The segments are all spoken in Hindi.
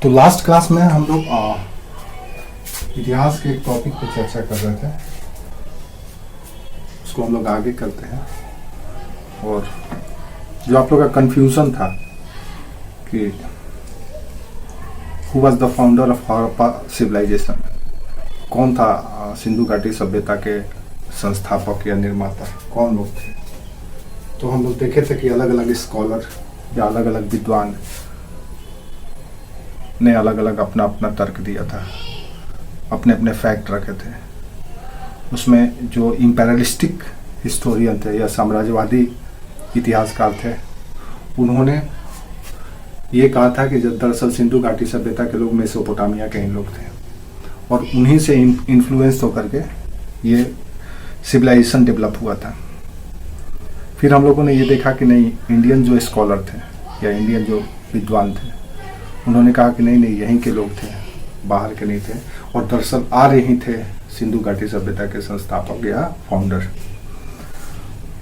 तो लास्ट क्लास में हम लोग इतिहास के एक टॉपिक पर चर्चा कर रहे थे, उसको हम लोग आगे करते हैं। और जो आप लोग का कंफ्यूजन था कि who was the founder of Harappa civilization, कौन था सिंधु घाटी सभ्यता के संस्थापक या निर्माता, कौन लोग थे, तो हम लोग देखे थे कि अलग अलग स्कॉलर या अलग अलग विद्वान ने अलग अलग अपना अपना तर्क दिया था, अपने अपने फैक्ट रखे थे। उसमें जो इम्पेरियलिस्टिक हिस्टोरियन थे या साम्राज्यवादी इतिहासकार थे, उन्होंने ये कहा था कि जब दरअसल सिंधु घाटी सभ्यता के लोग मेसोपोटामिया के ही लोग थे और उन्हीं से इन्फ्लुएंस होकर के ये सिविलाइजेशन डेवलप हुआ था। फिर हम लोगों ने ये देखा कि नहीं, इंडियन जो स्कॉलर थे या इंडियन जो विद्वान थे, उन्होंने कहा कि नहीं नहीं, यहीं के लोग थे, बाहर के नहीं थे, और दरअसल आर्य ही थे सिंधु घाटी सभ्यता के संस्थापक या फाउंडर।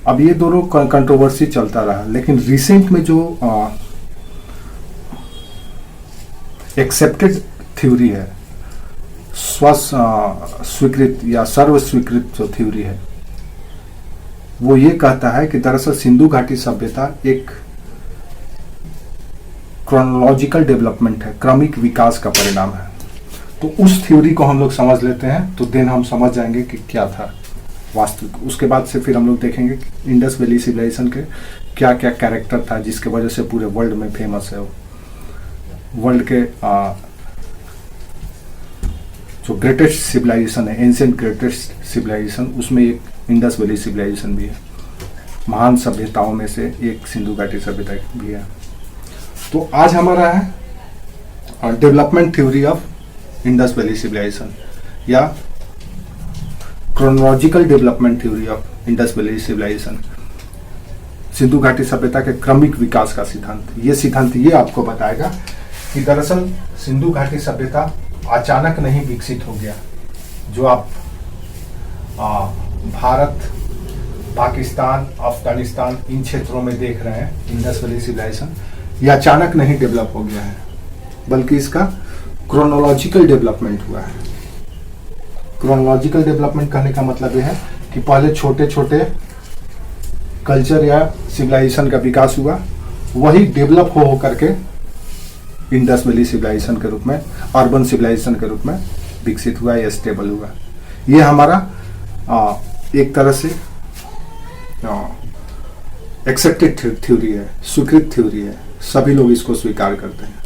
अब ये दोनों कंट्रोवर्सी चलता रहा, लेकिन रिसेंट में जो एक्सेप्टेड थ्योरी है, स्वीकृत या सर्व स्वीकृत जो थ्योरी है, वो ये कहता है कि दरअसल सिंधु घाटी सभ्यता एक क्रोनोलॉजिकल डेवलपमेंट है, क्रमिक विकास का परिणाम है। तो उस थ्योरी को हम लोग समझ लेते हैं तो देन हम समझ जाएंगे कि क्या था वास्तविक। उसके बाद से फिर हम लोग देखेंगे कि इंडस वैली सिविलाइजेशन के क्या क्या कैरेक्टर था जिसके वजह से पूरे वर्ल्ड में फेमस है। वर्ल्ड के जो ग्रेटेस्ट सिविलाइजेशन है, एंशिएंट ग्रेटेस्ट सिविलाइजेशन, उसमें एक इंडस वैली सिविलाइजेशन भी है। महान सभ्यताओं में से एक सिंधु घाटी सभ्यता भी है। तो आज हमारा है development theory of Indus valley civilisation या chronological development theory of Indus valley civilisation, Sindhu घाटी सभ्यता के क्रमिक विकास का सिद्धांत। ये सिद्धांत ये आपको बताएगा कि दरअसल सिंधु घाटी सभ्यता अचानक नहीं विकसित हो गया। जो आप भारत, पाकिस्तान, अफगानिस्तान इन क्षेत्रों में देख रहे हैं इंडस वैली सिविलाइजेशन, ये अचानक नहीं डेवलप हो गया है, बल्कि इसका क्रोनोलॉजिकल डेवलपमेंट हुआ है। क्रोनोलॉजिकल डेवलपमेंट कहने का मतलब यह है कि पहले छोटे छोटे कल्चर या सिविलाइजेशन का विकास हुआ, वही डेवलप हो करके इंडस वैली सिविलाइजेशन के रूप में, अर्बन सिविलाइजेशन के रूप में विकसित हुआ या स्टेबल हुआ। ये हमारा एक तरह से एक्सेप्टेड थ्योरी है, स्वीकृत थ्योरी है, सभी लोग इसको स्वीकार करते हैं।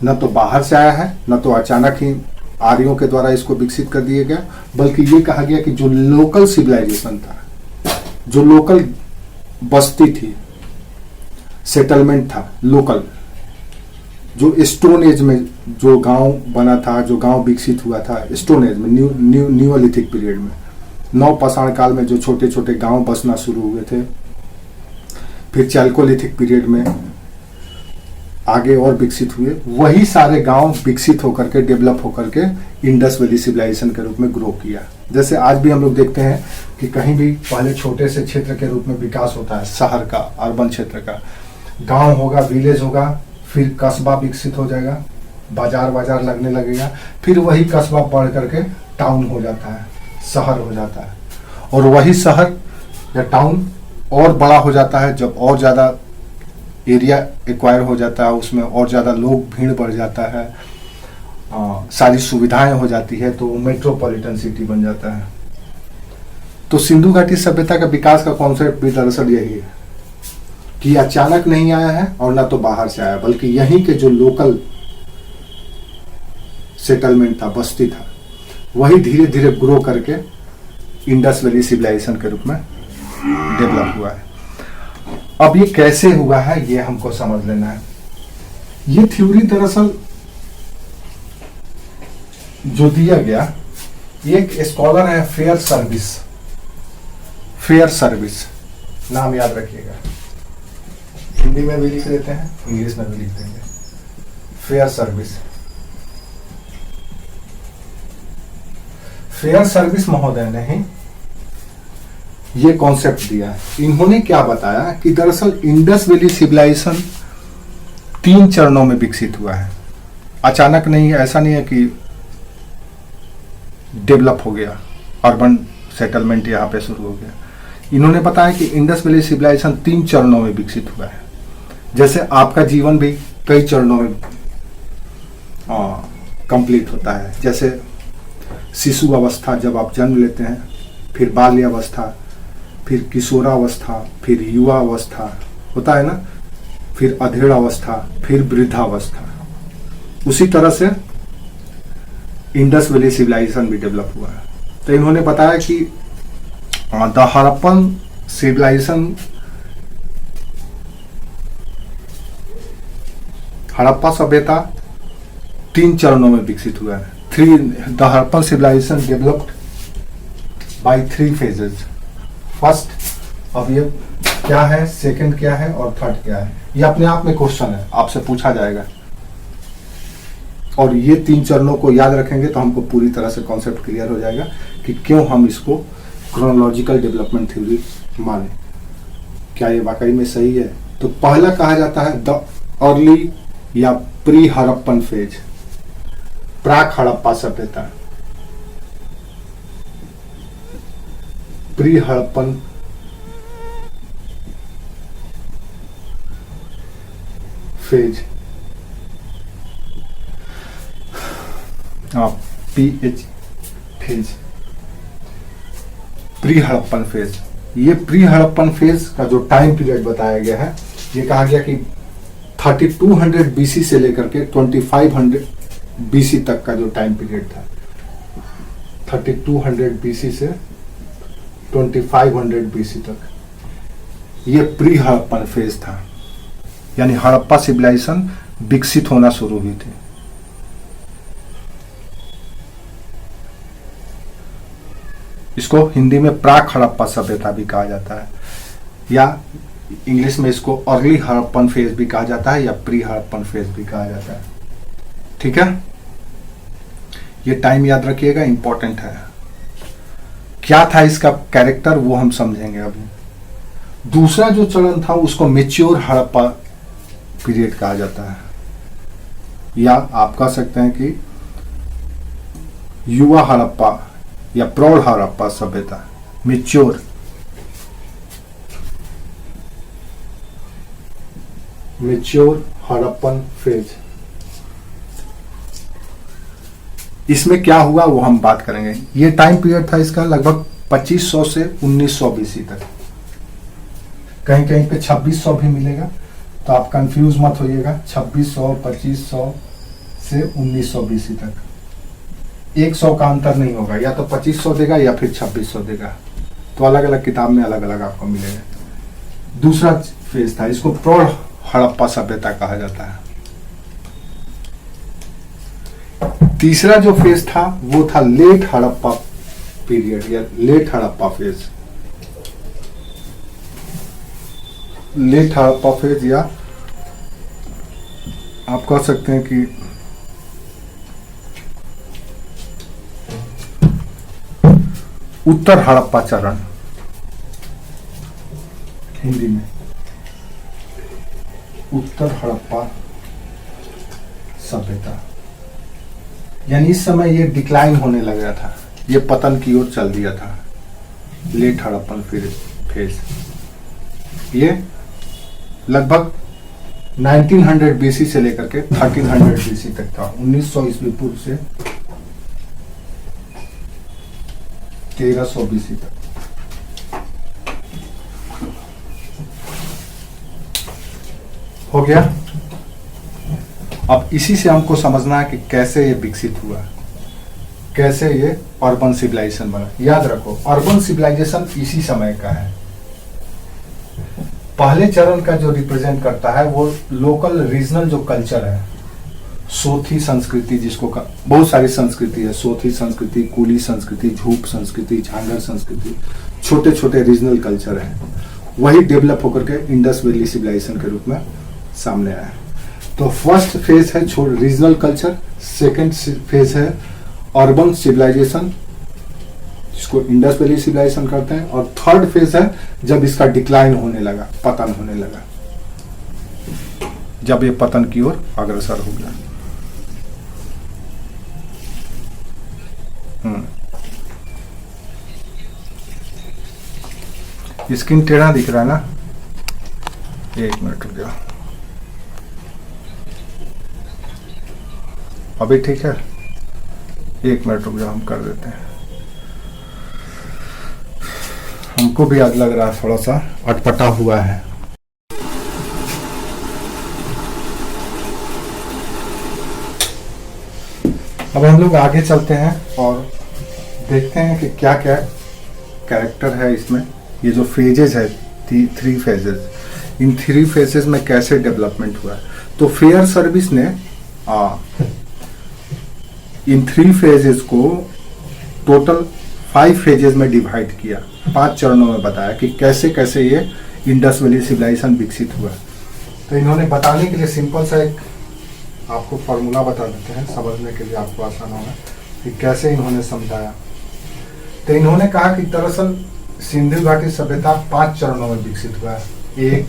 न तो बाहर से आया है, न तो अचानक ही आर्यों के द्वारा इसको विकसित कर दिया गया, बल्कि ये कहा गया कि जो लोकल सिविलाइजेशन था, जो लोकल बस्ती थी, सेटलमेंट था लोकल, जो स्टोन एज में जो गांव बना था, जो गांव विकसित हुआ था स्टोन एज में, न्यूलिथिक पीरियड में, नवपाषाण काल में जो छोटे छोटे गांव बसना शुरू हुए थे, फिर चैल्कोलिथिक पीरियड में आगे और विकसित हुए, वही सारे गांव विकसित होकर के, डेवलप होकर के इंडस वैली सिविलाइजेशन के रूप में ग्रो किया। जैसे आज भी हम लोग देखते हैं कि कहीं भी पहले छोटे से क्षेत्र के रूप में विकास होता है, शहर का, अर्बन क्षेत्र का, गांव होगा, विलेज होगा, फिर कस्बा विकसित हो जाएगा, बाजार बाजार लगने लगेगा, फिर वही कस्बा बढ़ करके टाउन हो जाता है, शहर हो जाता है, और वही शहर या टाउन और बड़ा हो जाता है जब और ज़्यादा एरिया एक्वायर हो जाता है, उसमें और ज़्यादा लोग, भीड़ बढ़ जाता है, सारी सुविधाएं हो जाती है, तो मेट्रोपॉलिटन सिटी बन जाता है। तो सिंधु घाटी सभ्यता का विकास का कॉन्सेप्ट भी दरअसल यही है कि अचानक नहीं आया है और ना तो बाहर से आया, बल्कि यहीं के जो लोकल सेटलमेंट था, बस्ती था, वही धीरे धीरे ग्रो करके इंडस वैली सिविलाइजेशन के रूप में डेवलप हुआ है। अब ये कैसे हुआ है ये हमको समझ लेना है। ये थ्योरी दरअसल जो दिया गया, एक स्कॉलर है फेयर सर्विस, नाम याद रखिएगा, हिंदी में भी लिख देते हैं, इंग्लिश में भी लिख देंगे, फेयर सर्विस महोदय ने ही ये कॉन्सेप्ट दिया है। इन्होंने क्या बताया कि दरअसल इंडस वैली सिविलाइजेशन 3 चरणों में विकसित हुआ है। अचानक नहीं, ऐसा नहीं है कि डेवलप हो गया, अर्बन सेटलमेंट यहाँ पे शुरू हो गया। इन्होंने बताया कि इंडस वैली सिविलाइजेशन 3 चरणों में विकसित हुआ है। जैसे आपका जीवन भी कई चरणों में कंप्लीट होता है। जैसे शिशु अवस्था, जब आप जन्म लेते हैं, फिर बाल्यावस्था, फिर किशोरावस्था, फिर युवा अवस्था होता है ना, फिर अधेड़ अवस्था, फिर वृद्धावस्था। उसी तरह से इंडस वैली सिविलाइजेशन भी डेवलप हुआ है। तो इन्होंने बताया कि द हड़प्पन सिविलाइजेशन, हड़प्पा सभ्यता 3 चरणों में विकसित हुआ है। The Harappan civilization developed by 3 phases। First, अब ये क्या है, सेकंड क्या है और थर्ड क्या है, ये अपने आप में क्वेश्चन है, आपसे पूछा जाएगा। और ये 3 चरणों को याद रखेंगे तो हमको पूरी तरह से कॉन्सेप्ट क्लियर हो जाएगा कि क्यों हम इसको क्रोनोलॉजिकल डेवलपमेंट थ्योरी माने, क्या ये वाकई में सही है। तो पहला कहा जाता है द अर्ली या प्री हड़प्पन फेज, प्राक हड़प्पा सभ्यता, pre Harappan phase, PH phase, pre Harappan phase. ये प्री हड़प्पन फेज का जो टाइम पीरियड बताया गया है, ये कहा गया कि 3200 BC से लेकर के 2500 BC तक का जो टाइम पीरियड था, 3200 BC से 2500 BC तक, ये प्री हड़प्पन फेज था। यानी हड़प्पा सिविलाइजेशन विकसित होना शुरू हुई थी। इसको हिंदी में प्राक हड़प्पा सभ्यता भी कहा जाता है, या इंग्लिश में इसको अर्ली हड़प्पन फेज भी कहा जाता है, या प्री हड़प्पन फेज भी कहा जाता है। ठीक है, ये टाइम याद रखिएगा, इंपॉर्टेंट है। क्या था इसका कैरेक्टर वो हम समझेंगे अभी। दूसरा जो चरण था उसको मेच्योर हड़प्पा पीरियड कहा जाता है, या आप कह सकते हैं कि युवा हड़प्पा या प्रौढ़ हड़प्पा सभ्यता, मेच्योर हड़प्पन फेज। इसमें क्या हुआ वो हम बात करेंगे। ये टाइम पीरियड था इसका लगभग 2500 से 1900 BC तक, कहीं कहीं पे 2600 भी मिलेगा, तो आप कंफ्यूज मत होइएगा। 2600, 2500 से 1900 BC तक 100 का अंतर नहीं होगा, या तो 2500 देगा या फिर 2600 देगा, तो अलग अलग किताब में अलग अलग आपको मिलेगा। दूसरा फेज था, इसको प्रौढ़ हड़प्पा सभ्यता कहा जाता है। तीसरा जो फेज था वो था लेट हड़प्पा पीरियड या late Harappa phase. Late Harappa phase, या आप कह सकते हैं कि उत्तर हड़प्पा चरण, हिंदी में उत्तर हड़प्पा सभ्यता। यानी इस समय ये डिक्लाइन होने लग गया था, ये पतन की ओर चल दिया था। लेट हड़प्पन फेज ये लगभग 1900 BC से लेकर के 1300 BC तक था। 1900 ईस्वी पूर्व से 1300 BC तक। हो गया। अब इसी से हमको समझना है कि कैसे ये विकसित हुआ, कैसे ये अर्बन सिविलाइजेशन बना। याद रखो, अर्बन सिविलाइजेशन इसी समय का है। पहले चरण का जो रिप्रेजेंट करता है वो लोकल रीजनल जो कल्चर है, सोथी संस्कृति जिसको बहुत सारी संस्कृति है, सोथी संस्कृति, कुली संस्कृति, झूप संस्कृति, झांगर संस्कृति, छोटे छोटे रीजनल कल्चर है, वही डेवलप होकर के इंडस वैली सिविलाइजेशन के रूप में सामने आया। तो फर्स्ट फेज है रीजनल कल्चर, सेकंड फेज है अर्बन सिविलाइजेशन जिसको इंडस वैली सिविलाइजेशन करते हैं, और थर्ड फेज है जब इसका डिक्लाइन होने लगा, पतन होने लगा, जब ये पतन की ओर अग्रसर हो गया। स्क्रीन टेढ़ा दिख रहा है ना, 1 मिनट रुक जाओ, अभी ठीक है, 1 मिनट रुक जाओ, हम कर देते हैं। हमको भी आज लग रहा है थोड़ा सा अटपटा हुआ है। अब हम लोग आगे चलते हैं और देखते हैं कि क्या क्या कैरेक्टर है इसमें। ये जो फेजेस है, 3 फेजेस, इन 3 फेजेस में कैसे डेवलपमेंट हुआ है। तो फेयर सर्विस ने इन 3 फेजेस को टोटल 5 फेजेस में डिवाइड किया, 5 चरणों में बताया कि कैसे कैसे ये इंडस वैली सिविलाइजेशन विकसित हुआ। तो इन्होंने बताने के लिए सिंपल सा एक आपको फॉर्मूला बता देते हैं, समझने के लिए आपको आसान होगा कि कैसे इन्होंने समझाया। तो इन्होंने कहा कि दरअसल सिंधु घाटी सभ्यता 5 चरणों में विकसित हुआ है, 1,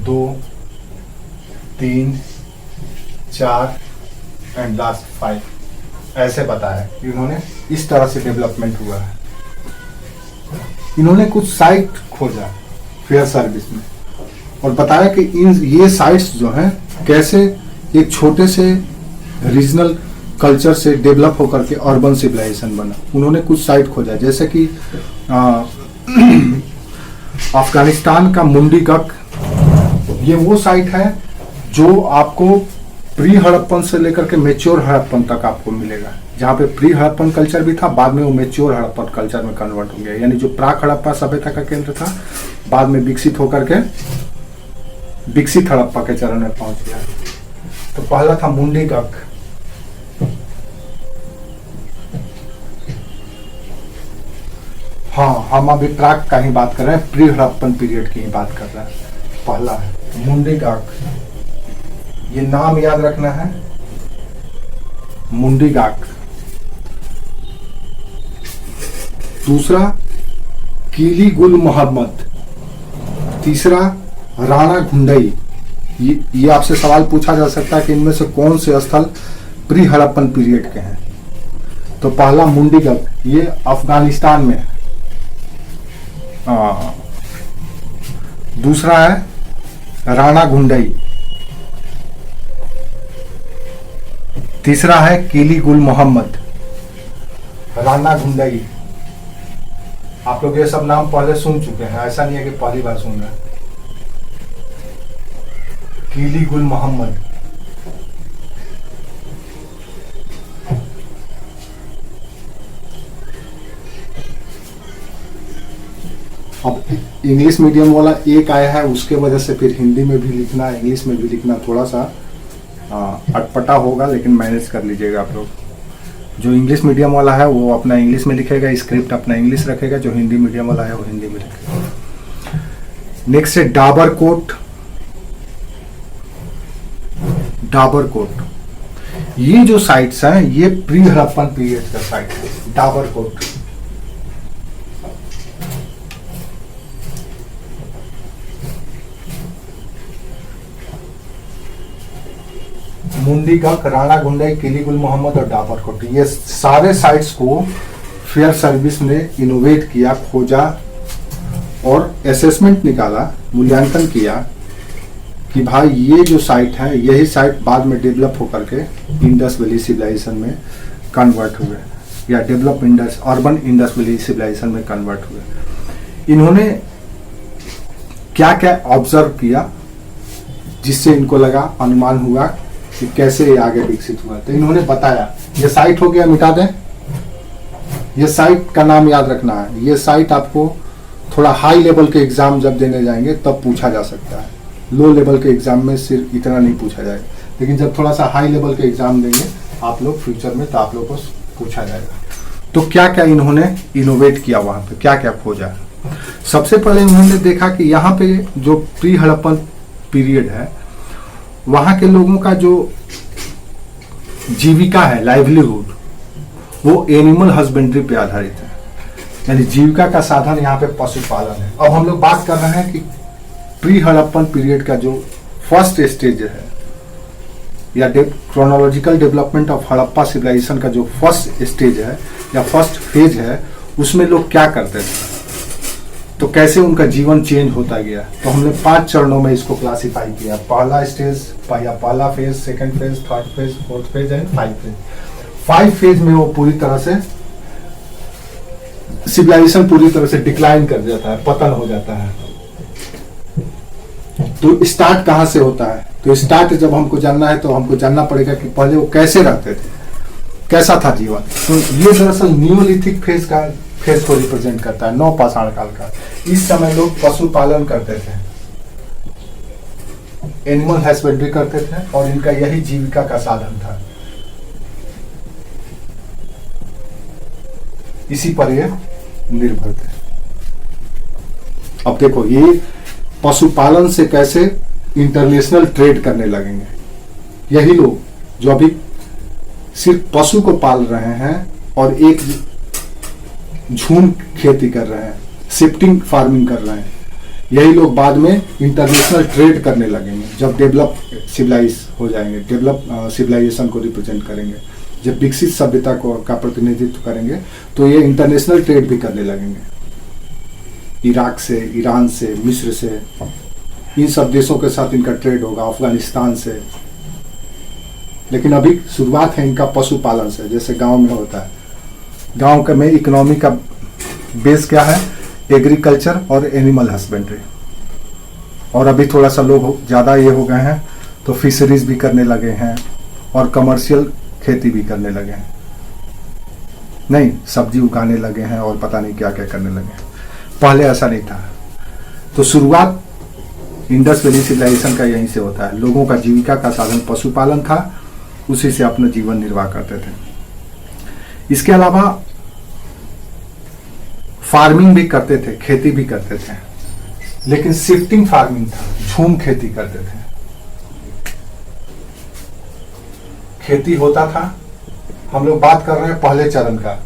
2, 3, 4 एंड लास्ट 5, ऐसे बताया इन्होंने। इस तरह से डेवलपमेंट हुआ है। इन्होंने कुछ साइट खोजा फेयर सर्विस में और बताया कि ये साइट्स जो हैं कैसे एक छोटे से रीजनल कल्चर से डेवलप होकर के अर्बन सिविलाइजेशन बना। उन्होंने कुछ साइट खोजा, जैसे कि अफगानिस्तान का मुंडी गक, ये वो साइट है जो आपको प्री हड़प्पन से लेकर के मेच्योर हड़प्पन तक आपको मिलेगा, जहाँ पे प्री हड़प्पन कल्चर भी था, बाद में वो मेच्योर हड़प्पन कल्चर में कन्वर्ट हो गया। यानी जो प्राक हड़प्पा सभ्यता का केंद्र था, बाद में विकसित होकर के विकसित हड़प्पा के चरण में पहुंच गया। तो पहला था मुंडी गक। हाँ, हम अभी प्राक का ही बात कर रहे हैं, प्री हड़प्पन पीरियड की ही बात कर रहे हैं। पहला है मुंडी गक, ये नाम याद रखना है, मुंडी गक। दूसरा कीली गुल मोहम्मद, तीसरा राणा घुंडई। ये आपसे सवाल पूछा जा सकता है कि इनमें से कौन से स्थल प्री हड़प्पन पीरियड के हैं। तो पहला मुंडी गक, ये अफगानिस्तान में है। दूसरा है राणा घुंडई, तीसरा है कीली गुल मोहम्मद, राणा घुंडई। आप लोग ये सब नाम पहले सुन चुके हैं, ऐसा नहीं है कि पहली बार सुन रहे हैं। कीली गुल मोहम्मद, अब इंग्लिश मीडियम वाला एक आया है, उसके वजह से फिर हिंदी में भी लिखना, इंग्लिश में भी लिखना थोड़ा सा अटपटा होगा, लेकिन मैनेज कर लीजिएगा आप लोग। जो इंग्लिश मीडियम वाला है वो अपना इंग्लिश में लिखेगा, स्क्रिप्ट अपना इंग्लिश रखेगा, जो हिंदी मीडियम वाला है वो हिंदी में लिखेगा। नेक्स्ट है डाबरकोट। डाबरकोट, ये जो साइट्स हैं ये प्री हड़प्पन पीरियड का साइट है। डाबरकोट, मुंडी गक, राणा घुंडई, किली गुल मोहम्मद और डाबरकोट, ये सारे साइट्स को फेयर सर्विस ने इनोवेट किया, खोजा और असेसमेंट निकाला, मूल्यांकन किया कि भाई ये जो साइट है, यही साइट बाद में डेवलप होकर के इंडस वैली सिविलाइजेशन में कन्वर्ट हुए, या develop Indus urban Indus valley civilization में कन्वर्ट हुए। इन्होंने क्या क्या ऑब्जर्व किया जिससे इनको लगा, अनुमान हुआ कि कैसे ये आगे विकसित हुआ। तो इन्होंने बताया, ये साइट हो गया, मिटा दें, ये साइट का नाम याद रखना है। ये साइट आपको थोड़ा हाई लेवल के एग्जाम जब देने जाएंगे तब पूछा जा सकता है, लो लेवल के एग्जाम में सिर्फ इतना नहीं पूछा जाएगा, लेकिन जब थोड़ा सा हाई लेवल के एग्जाम देंगे आप लोग फ्यूचर में, तो आप लोग को पूछा जाएगा। तो क्या क्या इन्होंने इनोवेट किया, वहां पे क्या क्या खोजा। सबसे पहले उन्होंने देखा कि यहाँ पे जो प्री हड़प्पन पीरियड है, वहां के लोगों का जो जीविका है, लाइवलीहुड, वो एनिमल हस्बेंड्री पे आधारित है, यानी जीविका का साधन यहाँ पे पशुपालन है। अब हम लोग बात कर रहे हैं कि प्री हड़प्पन पीरियड का जो फर्स्ट स्टेज है, या chronological development of Harappa civilization का जो फर्स्ट स्टेज है या फर्स्ट फेज है, उसमें लोग क्या करते थे। तो कैसे उनका जीवन चेंज होता गया, तो हमने 5 चरणों में इसको क्लासिफाई किया। पहला स्टेज या पहला phase, second phase, third phase, fourth phase and 5 phase. 5 phase में वो पूरी तरह से सिविलाइजेशन पूरी तरह से डिक्लाइन कर जाता है, पतन हो जाता है। तो स्टार्ट कहां से होता है, तो स्टार्ट जब हमको जानना है तो हमको जानना पड़ेगा कि पहले वो कैसे रहते थे, कैसा था जीवन। तो ये दरअसल न्यूलिथिक फेज को रिप्रेजेंट करता है, नवपाषाण काल का। इस समय लोग पशुपालन करते थे, एनिमल हस्बेंड्री करते थे और इनका यही जीविका का साधन था, इसी पर ये निर्भर थे। अब देखो ये पशुपालन से कैसे इंटरनेशनल ट्रेड करने लगेंगे। यही लोग जो अभी सिर्फ पशु को पाल रहे हैं और एक झूम खेती कर रहे हैं, शिफ्टिंग फार्मिंग कर रहे हैं, यही लोग बाद में इंटरनेशनल ट्रेड करने लगेंगे जब डेवलप सिविलाइज हो जाएंगे, डेवलप सिविलाइजेशन को रिप्रेजेंट करेंगे, जब विकसित सभ्यता को का प्रतिनिधित्व करेंगे तो ये इंटरनेशनल ट्रेड भी करने लगेंगे। इराक से, ईरान से, मिस्र से, इन सब देशों के साथ इनका ट्रेड होगा, अफगानिस्तान से। लेकिन अभी शुरुआत है इनका पशुपालन से, जैसे गांव में होता है। गांव के में इकोनॉमी का बेस क्या है, एग्रीकल्चर और एनिमल हस्बेंड्री। और अभी थोड़ा सा लोग ज़्यादा ये हो गए हैं तो फिशरीज भी करने लगे हैं और कमर्शियल खेती भी करने लगे हैं, नहीं सब्जी उगाने लगे हैं और पता नहीं क्या क्या करने लगे हैं। पहले ऐसा नहीं था। तो शुरुआत इंडस वैली सिविलाइजेशन का यहीं से होता है। लोगों का जीविका का साधन पशुपालन था, उसी से अपना जीवन निर्वाह करते थे। इसके अलावा फार्मिंग भी करते थे, खेती भी करते थे, लेकिन शिफ्टिंग फार्मिंग था, झूम खेती करते थे। खेती होता था, हम लोग बात कर रहे हैं पहले चरण का,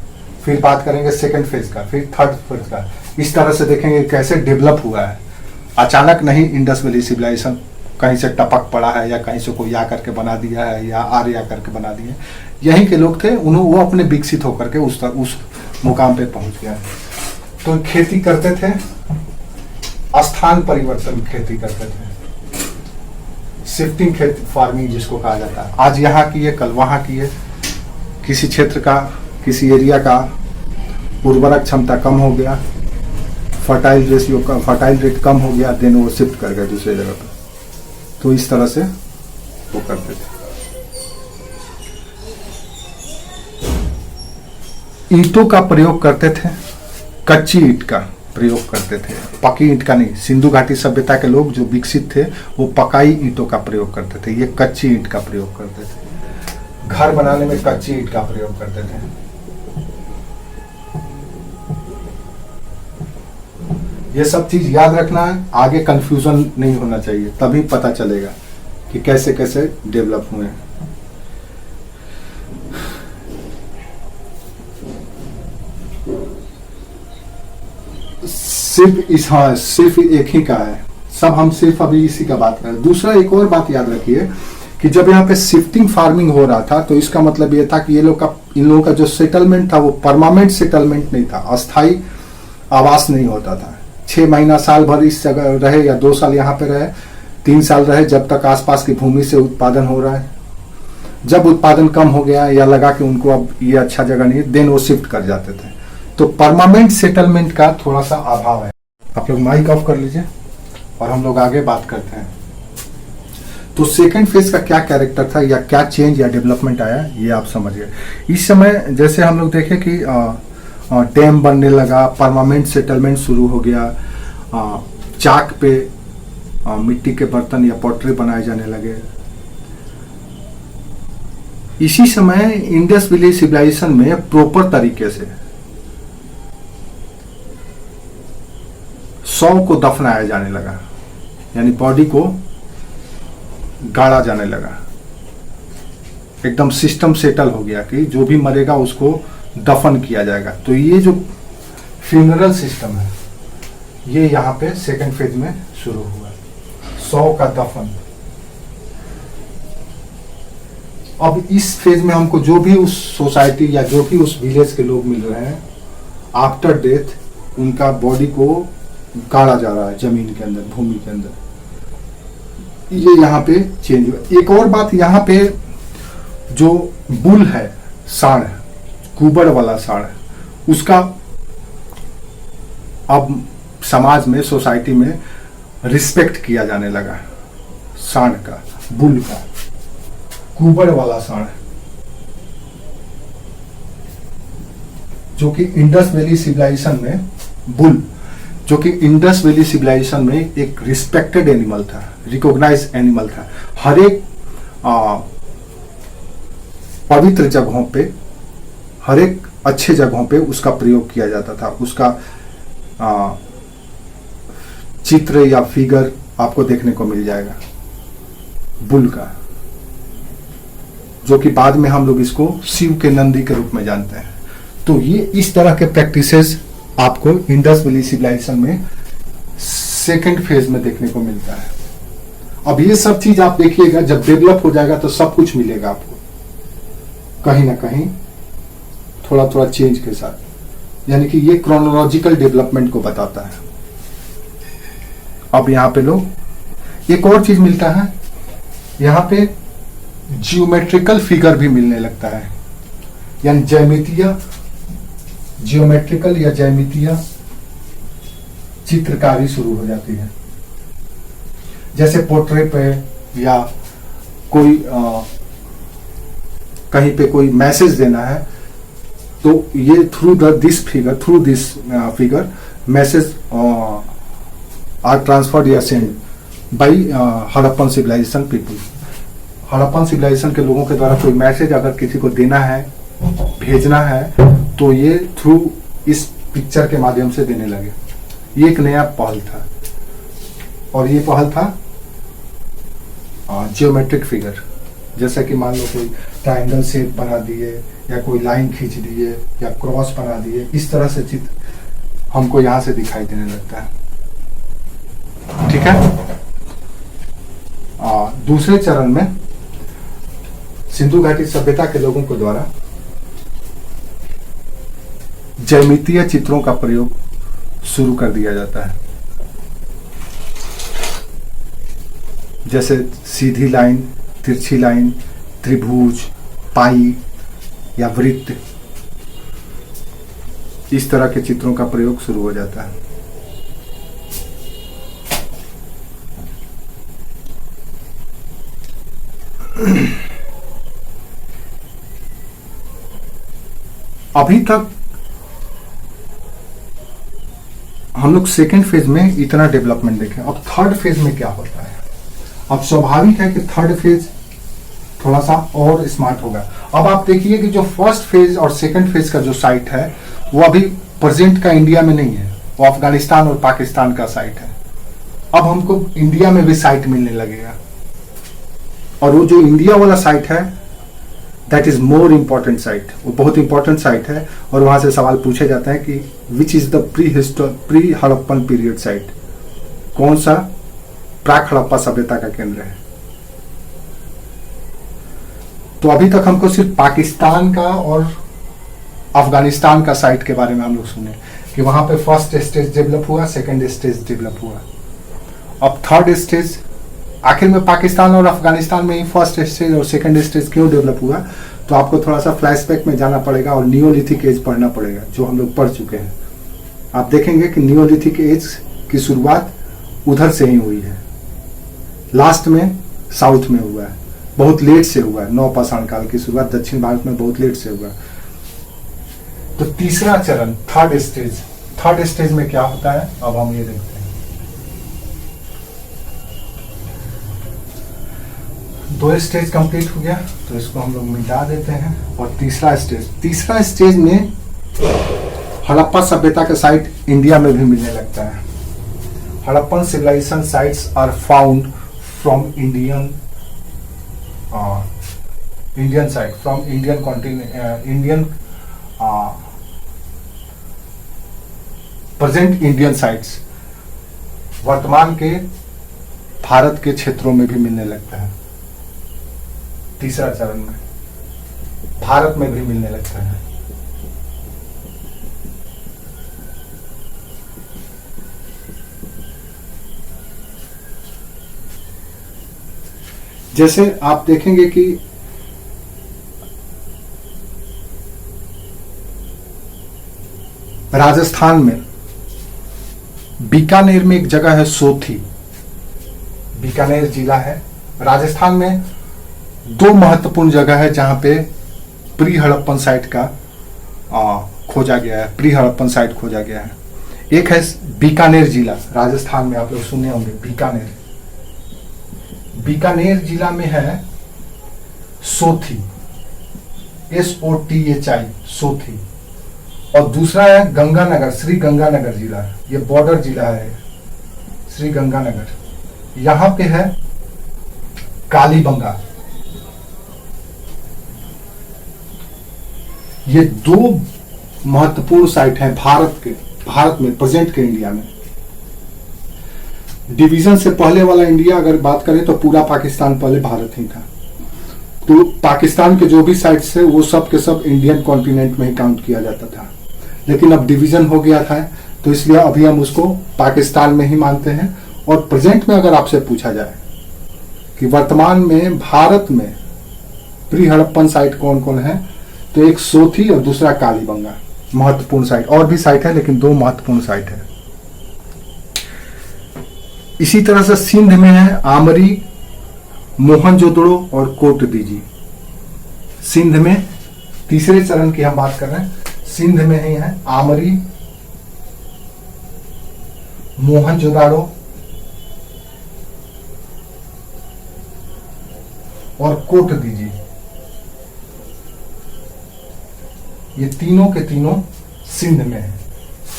फिर बात करेंगे सेकंड फेज का, फिर थर्ड फेज का। इस तरह से देखेंगे कैसे डेवलप हुआ है। अचानक नहीं इंडस वैली सिविलाइजेशन कहीं से टपक पड़ा है या कहीं से कोई आ करके बना दिया है या आर्य करके बना दिए। यहीं के लोग थे, उन्होंने वो अपने विकसित होकर के उस मुकाम पे पहुंच गया। तो खेती करते थे, स्थान परिवर्तन खेती करते थे, शिफ्टिंग खेती फार्मिंग जिसको कहा जाता है। आज यहाँ की है, कल वहाँ की है। किसी क्षेत्र का, किसी एरिया का उर्वरक क्षमता कम हो गया, फर्टाइल रेट कम हो गया, देन वो शिफ्ट कर गए दूसरे जगह पर। तो इस तरह से वो करते थे। ईंटों का प्रयोग करते थे, कच्ची ईंट का प्रयोग करते थे, पकी ईंट का नहीं। सिंधु घाटी सभ्यता के लोग जो विकसित थे वो पकाई ईंटों का प्रयोग करते थे, ये कच्ची ईंट का प्रयोग करते थे। घर बनाने में कच्ची ईंट का प्रयोग करते थे। ये सब चीज याद रखना है, आगे कंफ्यूजन नहीं होना चाहिए, तभी पता चलेगा कि कैसे कैसे डेवलप हुए हैं। सिर्फ एक ही का है, सब हम सिर्फ अभी इसी का बात कर रहे हैं। दूसरा एक और बात याद रखिए कि जब यहाँ पे शिफ्टिंग फार्मिंग हो रहा था तो इसका मतलब ये था कि इन लोगों का जो सेटलमेंट था वो परमानेंट सेटलमेंट नहीं था, अस्थाई आवास नहीं होता था। 6 महीना साल भर इस जगह रहे या 2 साल यहाँ पे रहे, 3 साल रहे, जब तक आसपास की भूमि से उत्पादन हो रहा है। जब उत्पादन कम हो गया या लगा कि उनको अब ये अच्छा जगह नहीं है, देन वो शिफ्ट कर जाते थे। तो परमानेंट सेटलमेंट का थोड़ा सा अभाव है। आप लोग माइक ऑफ कर लीजिए और हम लोग आगे बात करते हैं। तो सेकंड फेज का क्या कैरेक्टर था या क्या चेंज या डेवलपमेंट आया, ये आप समझिए। इस समय जैसे हम लोग देखें कि डैम बनने लगा, परमानेंट सेटलमेंट शुरू हो गया, चाक पे मिट्टी के बर्तन या पॉटरी बनाए जाने लगे। इसी समय इंडस वैली सिविलाइजेशन में प्रॉपर तरीके से शव को दफनाया जाने लगा, यानी बॉडी को गाड़ा जाने लगा। एकदम सिस्टम सेटल हो गया कि जो भी मरेगा उसको दफन किया जाएगा। तो ये जो फ्यूनरल सिस्टम है ये यहाँ पे सेकंड फेज में शुरू हुआ, शव का दफन। अब इस फेज में हमको जो भी उस सोसाइटी या जो भी उस विलेज के लोग मिल रहे हैं, आफ्टर डेथ उनका बॉडी को गाड़ा जा रहा है जमीन के अंदर, भूमि के अंदर, ये यहाँ पे चेंज हुआ। एक और बात, यहाँ पे जो बुल है, सांड, कुबड़ वाला सांड, उसका अब समाज में, सोसाइटी में रिस्पेक्ट किया जाने लगा। सांड का, बुल का, कुबड़ वाला सांड, जो कि इंडस वैली सिविलाइजेशन में, बुल जो कि इंडस वैली सिविलाइजेशन में एक रिस्पेक्टेड एनिमल था, रिकॉग्नाइज एनिमल था। हर एक पवित्र जगहों पे, हर एक अच्छे जगहों पे उसका प्रयोग किया जाता था। उसका चित्र या फिगर आपको देखने को मिल जाएगा बुल का, जो कि बाद में हम लोग इसको शिव के नंदी के रूप में जानते हैं। तो ये इस तरह के प्रैक्टिसेस आपको इंडस वैली सिविलाइजेशन में सेकेंड फेज में देखने को मिलता है। अब ये सब चीज आप देखिएगा, जब डेवलप हो जाएगा तो सब कुछ मिलेगा आपको कहीं ना कहीं, थोड़ा थोड़ा चेंज के साथ, यानी कि ये क्रोनोलॉजिकल डेवलपमेंट को बताता है। अब यहाँ पे लोग एक और चीज मिलता है, यहाँ पे जियोमेट्रिकल फिगर भी मिलने लगता है, यानी ज्यामितीय, जियोमेट्रिकल या ज्यामितीय चित्रकारी शुरू हो जाती है। जैसे पोर्ट्रेट पे या कोई कहीं पे कोई मैसेज देना है, तो ये through this figure message are transferred या send by Harappan civilisation people. Harappan civilisation के लोगों के द्वारा कोई मैसेज अगर किसी को देना है, भेजना है, तो ये थ्रू इस पिक्चर के माध्यम से देने लगे। ये एक नया पहल था, और ये पहल था जियोमेट्रिक फिगर। जैसे कि मान लो कोई ट्रायंगल शेप बना दिए, या कोई लाइन खींच दिए, या क्रॉस बना दिए, इस तरह से चित्र हमको यहां से दिखाई देने लगता है। ठीक है। दूसरे चरण में सिंधु घाटी सभ्यता के लोगों के द्वारा ज्यामितीय चित्रों का प्रयोग शुरू कर दिया जाता है। जैसे सीधी लाइन, तिरछी लाइन, त्रिभुज, पाई या वृत्त, इस तरह के चित्रों का प्रयोग शुरू हो जाता है। अभी तक हम लोग सेकेंड फेज में इतना डेवलपमेंट देखें। अब थर्ड फेज में क्या होता है? अब स्वाभाविक है कि थर्ड फेज थोड़ा सा और स्मार्ट होगा। अब आप देखिए कि जो फर्स्ट फेज और सेकंड फेज का जो साइट है, वो अभी प्रेजेंट का इंडिया में नहीं है, वो अफगानिस्तान और पाकिस्तान का साइट है। अब हमको इंडिया में भी साइट मिलने लगेगा, और वो जो इंडिया वाला साइट है, that is more important site, वो बहुत इंपॉर्टेंट साइट है। और वहां से सवाल पूछे जाते हैं कि which is the pre Harappan period site, कौन सा प्राक हड़प्पा सभ्यता का केंद्र है। तो अभी तक हमको सिर्फ पाकिस्तान का और अफगानिस्तान का साइट के बारे में हम लोग सुने कि वहां पे फर्स्ट स्टेज डेवलप हुआ, सेकंड स्टेज डेवलप हुआ। अब थर्ड स्टेज, आखिर में पाकिस्तान और अफगानिस्तान में ही फर्स्ट स्टेज और सेकंड स्टेज क्यों डेवलप हुआ, तो आपको थोड़ा सा फ्लैशबैक में जाना पड़ेगा और नियोलिथिक एज पढ़ना पड़ेगा, जो हम लोग पढ़ चुके हैं। आप देखेंगे कि नियोलिथिक एज की शुरुआत उधर से ही हुई है, लास्ट में साउथ में हुआ है, बहुत लेट से हुआ है। नवपाषाण काल की शुरुआत दक्षिण भारत में बहुत लेट से हुआ। तो तीसरा चरण, थर्ड स्टेज में क्या होता है, अब हम ये देखते हैं। दो स्टेज कंप्लीट हो गया, तो इसको हम लोग मिटा देते हैं। और तीसरा स्टेज में हड़प्पा सभ्यता का साइट इंडिया में भी मिलने लगता है। Harappan civilization sites are found from Indian site, from Indian continent, Indian present Indian sites, वर्तमान के भारत के क्षेत्रों में भी मिलने लगता है। तीसरा चरण में भारत में भी मिलने लगता है। जैसे आप देखेंगे कि राजस्थान में बीकानेर में एक जगह है सोथी, बीकानेर जिला है राजस्थान में। दो महत्वपूर्ण जगह है जहां पे प्री हड़प्पन साइट का खोजा गया है, प्री हड़प्पन साइट खोजा गया है। एक है बीकानेर जिला राजस्थान में, आप लोग सुने होंगे बीकानेर। बीकानेर जिला में है सोथी, SOTHI सोथी। और दूसरा है गंगानगर, श्री गंगानगर जिला, ये बॉर्डर जिला है श्री गंगानगर। यहां पे है कालीबंगा। ये दो महत्वपूर्ण साइट हैं भारत में, प्रेजेंट के इंडिया में। डिवीजन से पहले वाला इंडिया अगर बात करें तो पूरा पाकिस्तान पहले भारत ही था। तो पाकिस्तान के जो भी साइट्स है वो सब के सब इंडियन कॉन्टिनेंट में ही काउंट किया जाता था, लेकिन अब डिवीजन हो गया था तो इसलिए अभी हम उसको पाकिस्तान में ही मानते हैं। और प्रेजेंट में अगर आपसे पूछा जाए कि वर्तमान में भारत में प्री हड़प्पन साइट कौन कौन है, तो एक सोथी और दूसरा कालीबंगा महत्वपूर्ण साइट। और भी साइट है लेकिन दो महत्वपूर्ण साइट है। इसी तरह से सिंध में है आमरी, मोहनजोदड़ो और कोटदीजी। सिंध में तीसरे चरण की हम बात कर रहे हैं, सिंध में ही है आमरी, मोहनजोदड़ो और कोटदीजी। ये तीनों के तीनों सिंध में है,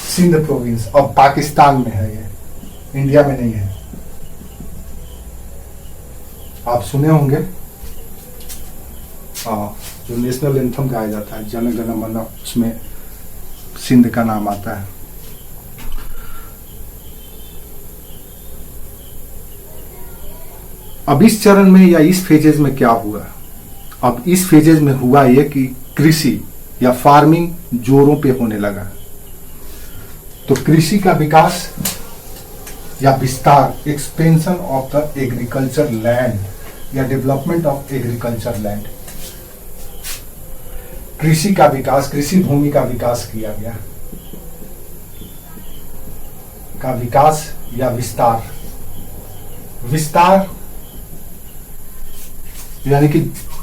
सिंध प्रोविंस। अब पाकिस्तान में है, ये इंडिया में नहीं है। आप सुने होंगे जो नेशनल एंथम गाया जाता है जन गण मन, उसमें सिंध का नाम आता है। अब इस चरण में या इस फेजेज में क्या हुआ? अब इस फेजेज में हुआ ये कि कृषि या फार्मिंग जोरों पे होने लगा। तो कृषि का विकास या विस्तार, expansion of the agriculture land या डेवलपमेंट ऑफ एग्रीकल्चर लैंड, कृषि का विकास, कृषि भूमि का विकास किया गया, का विकास या विस्तार। विस्तार यानी कि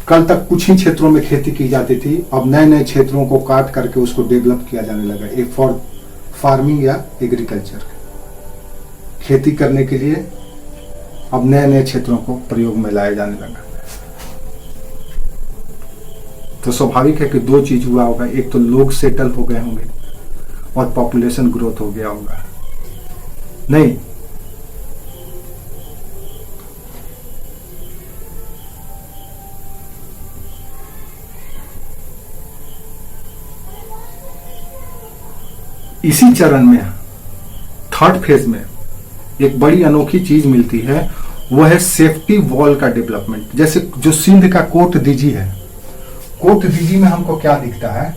कल तक कुछ ही क्षेत्रों में खेती की जाती थी, अब नए नए क्षेत्रों को काट करके उसको डेवलप किया जाने लगा। एक फॉर फार्मिंग या एग्रीकल्चर, खेती करने के लिए अब नए नए क्षेत्रों को प्रयोग में लाया जाने लगा। तो स्वाभाविक है कि दो चीज हुआ होगा, एक तो लोग सेटल हो गए होंगे और पॉपुलेशन ग्रोथ हो गया होगा। नहीं, इसी चरण में थर्ड फेज में एक बड़ी अनोखी चीज मिलती है, वो है सेफ्टी वॉल का डेवलपमेंट। जैसे जो सिंध का कोटदीजी है, कोटदीजी में हमको क्या दिखता है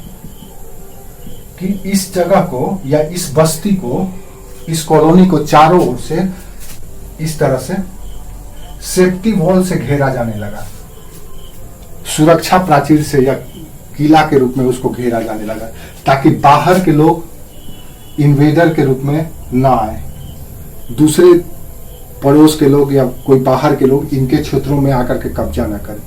कि इस जगह को या इस बस्ती को, इस कॉलोनी को चारों ओर से इस तरह से सेफ्टी वॉल से घेरा जाने लगा, सुरक्षा प्राचीर से या किला के रूप में उसको घेरा जाने लगा, ताकि बाहर के लोग इन्वेडर के रूप में ना आए, दूसरे पड़ोस के लोग या कोई बाहर के लोग इनके क्षेत्रों में आकर के कब्जा ना करें।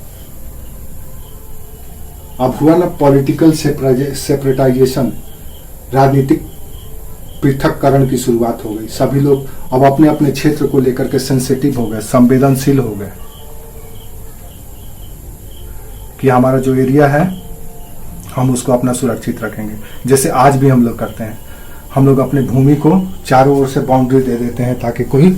अब हुआ ना पॉलिटिकल सेपरेटाइजेशन, राजनीतिक पृथककरण की शुरुआत हो गई। सभी लोग अब अपने अपने क्षेत्र को लेकर के सेंसिटिव हो गए, संवेदनशील हो गए कि हमारा जो एरिया है हम उसको अपना सुरक्षित रखेंगे। जैसे आज भी हम लोग करते हैं, हम लोग अपने भूमि को चारों ओर से बाउंड्री दे देते हैं ताकि कोई